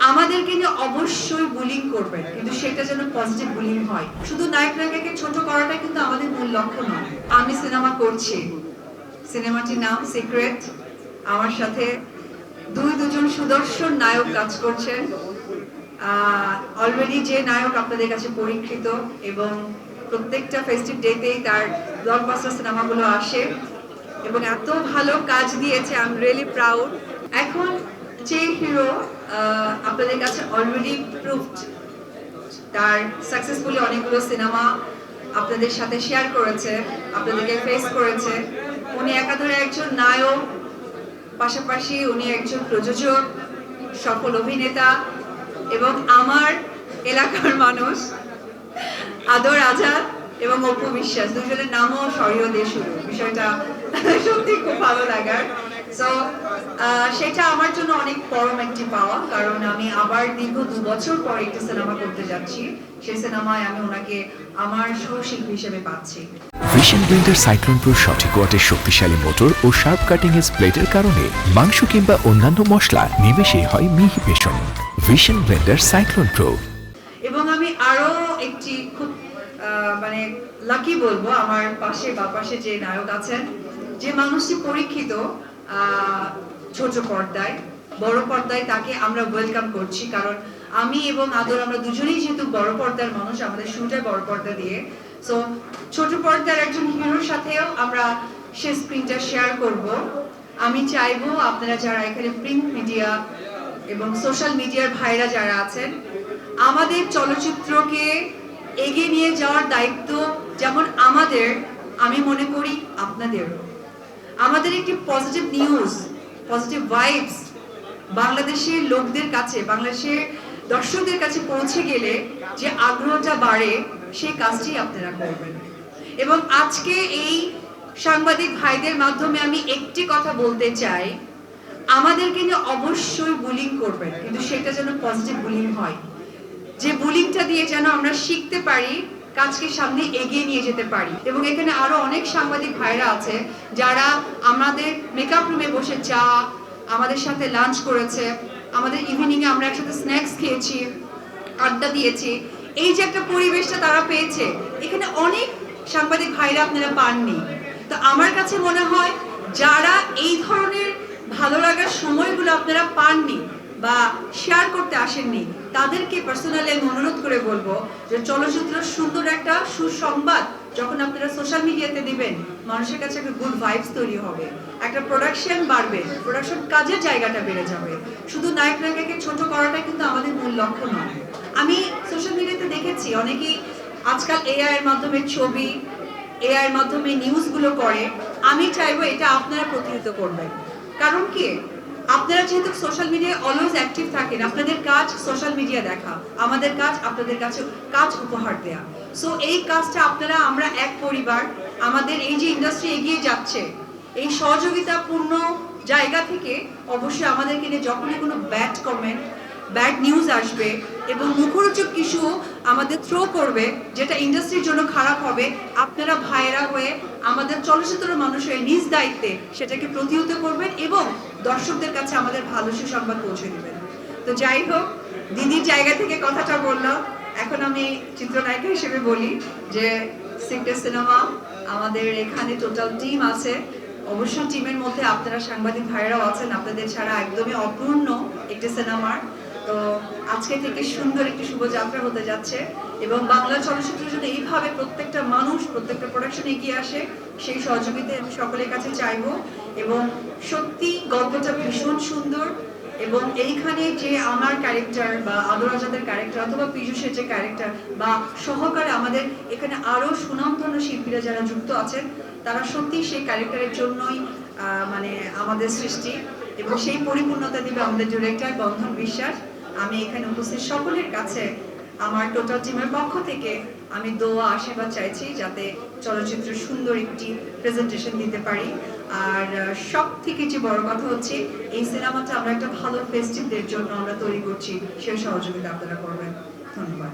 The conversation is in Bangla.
আমাদেরকে নিয়ে অবশ্যই বুলিং করবেন, কিন্তু সেটা যেন পজিটিভ বুলিং হয়। শুধু নায়ক নায়িকাকে ছোট করাটা কিন্তু আমাদের মূল লক্ষ্য নয়। আমি সিনেমা করছি, সিনেমাটির নাম সিক্রেট। আমার সাথে দুজন সুদর্শন নায়ক কাজ করছেন। অলরেডি যে নায়ক আপনাদের কাছে পরীক্ষিত এবং প্রত্যেকটা ফেস্টিভ ডেতেই তার ব্লকবাস্টার সিনেমাগুলো আসে এবং এত ভালো কাজ দিয়েছে, আই এম রিয়েলি প্রাউড। এখন যে হিরো আপনাদের কাছে অলরেডি প্রুভড, তার সাকসেসফুলি অনেকগুলো সিনেমা আপনাদের সাথে শেয়ার করেছে, আপনাদেরকে ফেস করেছে। উনি একাধারে একজন নায়ক, পাশাপাশি উনি একজন প্রযোজক, সফল অভিনেতা এবং আমার এলাকার মানুষ আদর আজাদ এবং অপু বিশ্বাস, দুজনের নামও সরিয়ে দিয়ে শুরু। বিষয়টা সত্যি খুব ভালো লাগার। সো সেটা আমার জন্য অনেক পরম একটি পাওয়া, কারণ আমি আবার দীর্ঘ 2 বছর পর একটি সিনেমা করতে যাচ্ছি। সেই সিনেমায় আমি ওনাকে আমার সহশিল্পী হিসেবে পাচ্ছি। ভিশন ব্লেন্ডার সাইক্লোন প্রো সঠিক ওয়াটের শক্তিশালী মোটর ও শার্প কাটিং এজ প্লেটের কারণে মাংস কিংবা অন্যান্য মশলা নিমেষেই হয় মিহি বেসন। Vision blender cyclone pro. এবং আমি আরো একটি খুব মানে লাকি বলবো, আমার পাশে বা পাশে যে নায়ক আছেন, যে মানুষটি পরীক্ষিত ছোট পর্দায়, বড় পর্দায়, তাকে আমরা ওয়েলকাম করছি। কারণ আমি এবং আদর আমরা দুজনেই যেহেতু বড় পর্দার মানুষ, আমাদের শুরুটাই বড় পর্দা দিয়ে। সো ছোট পর্দার একজন হিরোর সাথেও আমরা সে স্ক্রিনটা শেয়ার করব। আমি চাইবো আপনারা যারা এখানে প্রিন্ট মিডিয়া এবং সোশ্যাল মিডিয়ার ভাইরা যারা আছেন, আমাদের চলচ্চিত্রকে এগিয়ে নিয়ে যাওয়ার দায়িত্ব যেমন আমাদের, আমি মনে করি আপনাদেরও। আমাদের একটি পজিটিভ নিউজ, পজিটিভ ভাইবস বাংলাদেশের লোকদের কাছে, বাংলাদেশের দর্শকদের কাছে পৌঁছে গেলে যে আগ্রহটা বাড়ে, সেই কাজটি আপনারা করবেন। এবং আজকে এই সাংবাদিক ভাইদের মাধ্যমে আমি একটি কথা বলতে চাই, আমাদেরকে নিয়ে অবশ্যই বুলিং করবেন, কিন্তু সেটা যেন পজিটিভ বুলিং হয়। যে বুলিংটা দিয়ে যেন আমরা শিখতে পারি, কাজকে সামনে এগিয়ে নিয়ে যেতে পারি। এবং এখানে আরো অনেক সাংবাদিক ভাইরা আছে যারা আমাদের মেকআপ রুমে বসে চা, আমাদের সাথে লাঞ্চ করেছে, আমাদের ইভিনিং এ আমরা একসাথে স্ন্যাক্স খেয়েছি, আড্ডা দিয়েছি। এই যে একটা পরিবেশটা তারা পেয়েছে, এখানে অনেক সাংবাদিক ভাইরা আপনারা পাননি। তো আমার কাছে মনে হয় যারা এই ধরনের ভালো লাগার সময়গুলো আপনারা পাননি বা শেয়ার করতে আসেননি, তাদেরকে পার্সোনালি আমি অনুরোধ করে বলবো যে চলচ্চিত্র সুন্দর একটা সুসংবাদ যখন আপনারা সোশ্যাল মিডিয়াতে দিবেন, মানুষের কাছে একটা গুড ভাইবস তৈরি হবে, একটা প্রোডাকশন বাড়বে, প্রোডাকশন কাজের জায়গাটা বেড়ে যাবে। শুধু নায়ক নায়িকাকে ছোট করাটা কিন্তু আমাদের মূল লক্ষ্য নয়। আমি সোশ্যাল মিডিয়াতে দেখেছি অনেকেই আজকাল এআই এর মাধ্যমে ছবি, এআই এর মাধ্যমে নিউজগুলো করে। আমি চাইবো এটা আপনারা প্রতিহত করবেন। কারণ কি, আপনারা যেহেতু সোশ্যাল মিডিয়ায় অলওয়েজ অ্যাক্টিভ থাকেন, আপনাদের কাজ সোশ্যাল মিডিয়া দেখা, আমাদের কাজ আপনাদের কাছে কাজ উপহার দেয়া। সো এই কাজটা আপনারা, আমরা এক পরিবার, আমাদের এই যে ইন্ডাস্ট্রি এগিয়ে যাচ্ছে, এই সহযোগিতাপূর্ণ জায়গা থেকে অবশ্যই আমাদেরকে নিয়ে যখনই কোনো ব্যাড কমেন্ট, ব্যাড নিউজ আসবে এবং মুখরোচক কিছু আমাদের থ্রো করবে যেটা ইন্ডাস্ট্রির জন্য খারাপ হবে, আপনারা ভাইয়েরা হয়ে, আমাদের চলচ্চিত্র মানুষ হয়ে নিজ দায়িত্বে সেটাকে প্রতিহত করবেন এবং দর্শকদের কাছে আমাদের ভালো সুসংবাদ পৌঁছে দেবেন। তো যাই হোক, দিদির জায়গা থেকে কথাটা বললাম, এখন আমি চিত্রনায়িকা হিসেবে বলি যে সিক্রেট সিনেমা আমাদের এখানে টোটাল টিম আছে। অবশ্য টিমের মধ্যে আপনারা সাংবাদিক ভাইরাও আছেন, আপনাদের ছাড়া একদমই অপূর্ণ একটি সিনেমার। তো আজকে থেকে সুন্দর একটি শুভযাত্রা হতে যাচ্ছে এবং বাংলা চলচ্চিত্রের জন্য এইভাবে প্রত্যেকটা মানুষ, প্রত্যেকটা প্রোডাকশন এগিয়ে আসে, সেই সহযোগিতায় আমি সকলের কাছে চাইবো। এবং সত্যি গল্পটা ভীষণ সুন্দর এবং এইখানে যে আমার ক্যারেক্টার বা আদর আজাদের ক্যারেক্টার অথবা পীযূষের যে ক্যারেক্টার বা সহকারে আমাদের এখানে আরো সুনামধন্য শিল্পীরা যারা যুক্ত আছেন, তারা সত্যি সেই ক্যারেক্টারের জন্যই মানে আমাদের সৃষ্টি এবং সেই পরিপূর্ণতা দিবে আমাদের ডিরেক্টর বন্ধন বিশ্বাস। আমি এখানে উপস্থিত সকলের কাছে আমার টোটাল টিমের পক্ষ থেকে আমি দোয়া আশীর্বাদ চাইছি যাতে চলচ্চিত্রের সুন্দর একটি প্রেজেন্টেশন দিতে পারি। আর সব থেকে যে বড় কথা হচ্ছে, এই সিনেমাটা আমরা একটা ভালো ফেস্টিভদের জন্য আমরা তৈরি করছি, সেই সহযোগিতা আপনারা করবেন। ধন্যবাদ।